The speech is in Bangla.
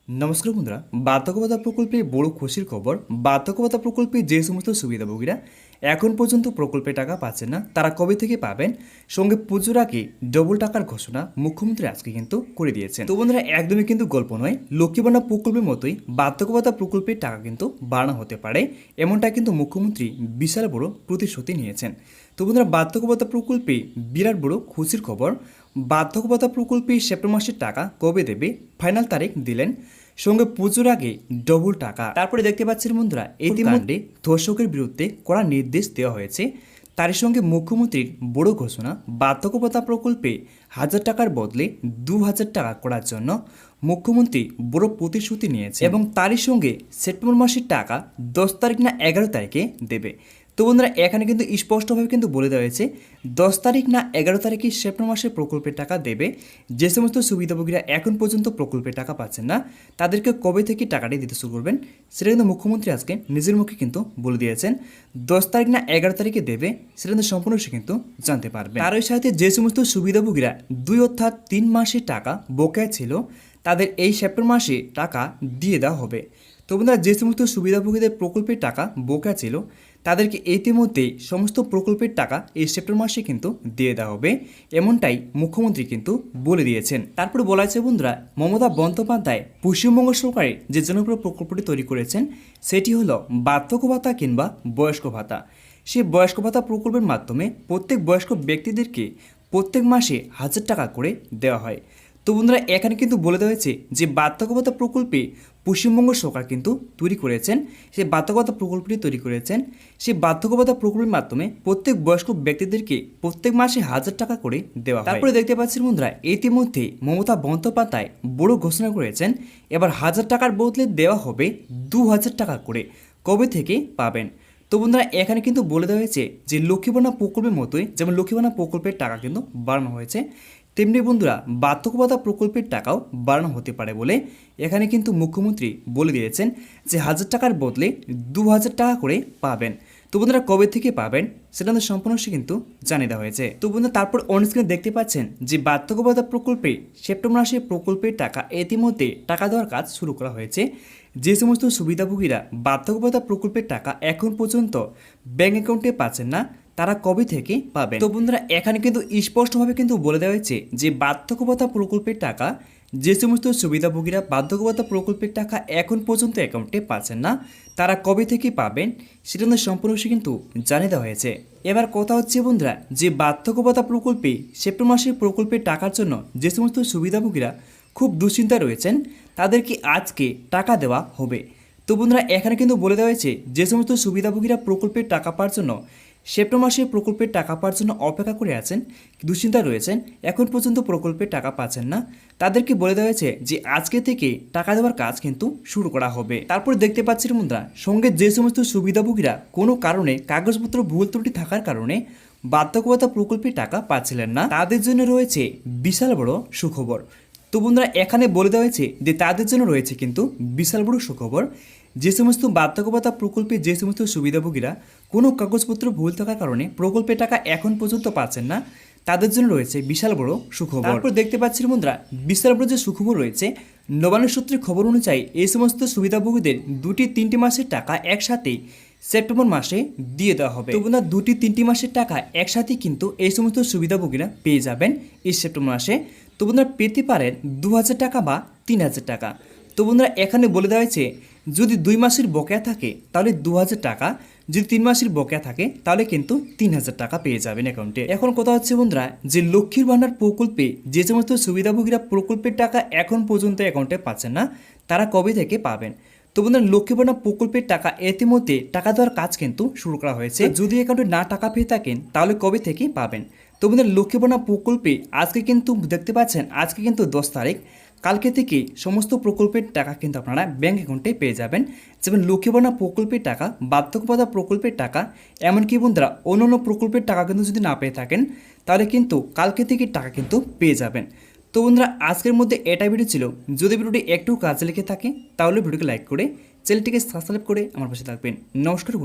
নমস্কার বন্ধুরা, বার্ধক্য ভাতা প্রকল্পে বড় খুশির খবর। বার্ধক্য ভাতা প্রকল্পে যে সমস্ত সুবিধাভোগীরা এখন পর্যন্ত প্রকল্পে টাকা পাচ্ছেন না, তারা কবে থেকে পাবেন, সঙ্গে পুজোর আগে ডবল টাকার ঘোষণা মুখ্যমন্ত্রী আজকে কিন্তু করে দিয়েছেন। তো বন্ধুরা, একদমই কিন্তু গল্প নয়, লক্ষ্মী ভাণ্ডার প্রকল্পের মতোই বার্ধক্য ভাতা প্রকল্পের টাকা কিন্তু বাড়ানো হতে পারে, এমনটা কিন্তু মুখ্যমন্ত্রী বিশাল বড় প্রতিশ্রুতি নিয়েছেন। তো বন্ধুরা, বার্ধক্য ভাতা প্রকল্পে বিরাট বড় খুশির খবর। বার্ধক্য ভাতা প্রকল্পে সেপ্টেম্বর মাসের টাকা কবে দেবে, ফাইনাল তারিখ দিলেন, সঙ্গে পুজোর আগে ডবল টাকা। তারপরে দেখতে পাচ্ছেন বন্ধুরা, ইতিমধ্যে ধর্ষকের বিরুদ্ধে কড়া নির্দেশ দেওয়া হয়েছে। তার সঙ্গে মুখ্যমন্ত্রীর বড় ঘোষণা, বার্ধক্য ভাতা প্রকল্পে 1000 টাকার বদলে 2000 টাকা করার জন্য মুখ্যমন্ত্রী বড় প্রতিশ্রুতি নিয়েছে এবং তারই সঙ্গে সেপ্টেম্বর মাসের টাকা 10 তারিখ না 11 তারিখে দেবে। তো বন্ধুরা, এখানে কিন্তু স্পষ্টভাবে কিন্তু বলে দেওয়া হয়েছে 10 তারিখ না 11 তারিখে সেপ্টেম্বর মাসে প্রকল্পের টাকা দেবে। যে সমস্ত সুবিধাভোগীরা এখন পর্যন্ত প্রকল্পের টাকা পাচ্ছেন না, তাদেরকে কবে থেকে টাকাটি দিতে শুরু করবেন সেটা কিন্তু মুখ্যমন্ত্রী আজকে নিজের মুখে কিন্তু বলে দিয়েছেন। 10 তারিখ না 11 তারিখে দেবে সেটা কিন্তু সম্পূর্ণ সে কিন্তু জানতে পারবে। তার সাথে যে সমস্ত সুবিধাভোগীরা 2 অর্থাৎ 3 মাসের টাকা বকেয়া ছিল, তাদের এই সেপ্টেম্বর মাসে টাকা দিয়ে দেওয়া হবে। তো বন্ধুরা, যে সমস্ত সুবিধাভোগীদের প্রকল্পের টাকা বকেয়া ছিল, তাদেরকে ইতিমধ্যেই সমস্ত প্রকল্পের টাকা এই সেপ্টেম্বর মাসে কিন্তু দিয়ে দেওয়া হবে, এমনটাই মুখ্যমন্ত্রী কিন্তু বলে দিয়েছেন। তারপরে বলা হয়েছে বন্ধুরা, মমতা বন্দ্যোপাধ্যায় পশ্চিমবঙ্গ সরকারের যে জনপ্রিয় প্রকল্পটি তৈরি করেছেন সেটি হলো বার্ধক্য ভাতা কিংবা বয়স্ক ভাতা। সেই বয়স্ক ভাতা প্রকল্পের মাধ্যমে প্রত্যেক বয়স্ক ব্যক্তিদেরকে প্রত্যেক মাসে 1000 টাকা করে দেওয়া হয়। তো বন্ধুরা, এখানে কিন্তু বলে দেওয়া হয়েছে যে বার্ধক্য ভাতা প্রকল্পে পশ্চিমবঙ্গ সরকার কিন্তু তৈরি করেছেন, সেই বার্ধক্য ভাতা প্রকল্পটি তৈরি করেছেন। সেই বার্ধক্য ভাতা প্রকল্পের মাধ্যমে প্রত্যেক বয়স্ক ব্যক্তিদেরকে প্রত্যেক মাসে 1000 টাকা করে দেওয়া হয়। তারপরে দেখতে পাচ্ছেন বন্ধুরা, ইতিমধ্যে মমতা বন্দ্যোপাধ্যায় বড় ঘোষণা করেছেন, এবার 1000 টাকার বদলে দেওয়া হবে 2000 টাকা করে। কবে থেকে পাবেন? তো বন্ধুরা, এখানে কিন্তু বলে দেওয়া হয়েছে যে লক্ষ্মী ভাণ্ডার প্রকল্পের মতোই, যেমন লক্ষ্মী ভাণ্ডার প্রকল্পের টাকা কিন্তু বাড়ানো হয়েছে, তেমনি বন্ধুরা বার্ধক্য ভাতা প্রকল্পের টাকাও বাড়ানো হতে পারে বলে এখানে কিন্তু মুখ্যমন্ত্রী বলে দিয়েছেন যে 1000 টাকার বদলে 2000 টাকা করে পাবেন। তো বন্ধুরা, কবে থেকে পাবেন সেটা সম্পূর্ণ কিন্তু জানিয়ে দেওয়া হয়েছে। তো বন্ধুরা, তারপর অনস্ক্রিনে দেখতে পাচ্ছেন যে বার্ধক্য ভাতা প্রকল্পে সেপ্টেম্বর মাসে প্রকল্পের টাকা ইতিমধ্যে টাকা দেওয়ার কাজ শুরু করা হয়েছে। যে সমস্ত সুবিধাভোগীরা বার্ধক্য ভাতা প্রকল্পের টাকা এখন পর্যন্ত ব্যাঙ্ক অ্যাকাউন্টে পাচ্ছেন না, তারা কবে থেকে পাবেন? তো বন্ধুরা, এখানে কিন্তু স্পষ্টভাবে কিন্তু বলে দেওয়া হয়েছে যে বার্ধক্য ভাতা প্রকল্পের টাকা যে সমস্ত সুবিধাভোগীরা বার্ধক্য ভাতা প্রকল্পের টাকা এখন পর্যন্ত অ্যাকাউন্টে পাচ্ছেন না, তারা কবে থেকে পাবেন সেটা সম্পূর্ণ কিন্তু জানিয়ে দেওয়া হয়েছে। এবার কথা হচ্ছে বন্ধুরা, যে বার্ধক্য ভাতা প্রকল্পে সেপ্টেম্বর মাসে প্রকল্পের টাকার জন্য যে সমস্ত সুবিধাভোগীরা খুব দুশ্চিন্তায় রয়েছেন, তাদেরকে আজকে টাকা দেওয়া হবে। তো বন্ধুরা, এখানে কিন্তু বলে দেওয়া হয়েছে যে সমস্ত সুবিধাভোগীরা প্রকল্পের টাকা পাওয়ার জন্য সেপ্টেম্বর মাসে প্রকল্পের টাকা পাওয়ার জন্য অপেক্ষা করে আছেন, দুশ্চিন্তায় রয়েছেন, এখন পর্যন্ত প্রকল্পের টাকা পাচ্ছেন না, তাদেরকে বলে দেওয়া হয়েছে যে আজকে থেকে টাকা দেওয়ার কাজ কিন্তু শুরু করা হবে। তারপরে দেখতে পাচ্ছেন বন্ধুরা, সঙ্গে যে সমস্ত সুবিধাভোগীরা কোনো কারণে কাগজপত্র ভুল ত্রুটি থাকার কারণে বার্ধক্য ভাতা প্রকল্পের টাকা পাচ্ছিলেন না, তাদের জন্য রয়েছে বিশাল বড় সুখবর। তো বন্ধুরা, এখানে বলে দেওয়া হয়েছে যে তাদের জন্য রয়েছে কিন্তু বিশাল বড় সুখবর। যে সমস্ত বার্ধক্য ভাতা প্রকল্পে যে সমস্ত সুবিধাভোগীরা কোনো কাগজপত্র ভুল থাকার কারণে প্রকল্পের টাকা এখন পর্যন্ত পাচ্ছেন না, তাদের জন্য রয়েছে বিশাল বড় সুখবর। তারপর দেখতে পাচ্ছেন বন্ধুরা, বিশাল বড় যে সুখবর রয়েছে, নবান্ন সূত্রে খবর অনুযায়ী এই সমস্ত সুবিধাভোগীদের 2-3 মাসের টাকা একসাথেই সেপ্টেম্বর মাসে দিয়ে দেওয়া হবে। তো বন্ধুরা, 2-3 মাসের টাকা একসাথেই কিন্তু এই সমস্ত সুবিধাভোগীরা পেয়ে যাবেন এই সেপ্টেম্বর মাসে। তো বন্ধুরা, পেতে পারেন 2000 টাকা বা 3000 টাকা। তো বন্ধুরা, এখানে বলে দেওয়া হয়েছে যদি 2 মাসের বকেয়া থাকে তাহলে 2000 টাকা, যদি 3 মাসের বকেয়া থাকে তাহলে কিন্তু 3000 টাকা পেয়ে যাবেন অ্যাকাউন্টে। এখন কথা হচ্ছে বন্ধুরা, যে লক্ষ্মীর ভাণ্ডার প্রকল্পে যে সমস্ত সুবিধাভোগীরা প্রকল্পের টাকা এখন পর্যন্ত অ্যাকাউন্টে পাচ্ছেন না, তারা কবে থেকে পাবেন? তো বন্ধুরা, লক্ষ্মী ভাণ্ডার প্রকল্পের টাকা ইতিমধ্যে টাকা দেওয়ার কাজ কিন্তু শুরু করা হয়েছে। যদি অ্যাকাউন্টে না টাকা পেয়ে থাকেন তাহলে কবে থেকে পাবেন? তো বন্ধুরা, লক্ষ্মী ভাণ্ডার প্রকল্পে আজকে কিন্তু দেখতে পাচ্ছেন, আজকে কিন্তু 10 তারিখ, কালকে থেকে সমস্ত প্রকল্পের টাকা কিন্তু আপনারা ব্যাঙ্ক অ্যাকাউন্টে পেয়ে যাবেন। যেমন লক্ষ্মী ভাণ্ডার প্রকল্পের টাকা, বার্ধক্য ভাতা প্রকল্পের টাকা, এমনকি বন্ধুরা অন্যান্য প্রকল্পের টাকা কিন্তু যদি না পেয়ে থাকেন তাহলে কিন্তু কালকে থেকে টাকা কিন্তু পেয়ে যাবেন। তো বন্ধুরা, আজকের মধ্যে এটাই ভিডিও ছিল। যদি ভিডিওটি একটু কাজে লেগে থাকে তাহলে ভিডিওকে লাইক করে চ্যানেলটিকে সাবস্ক্রাইব করে আমার পাশে থাকবেন। নমস্কার বন্ধুরা।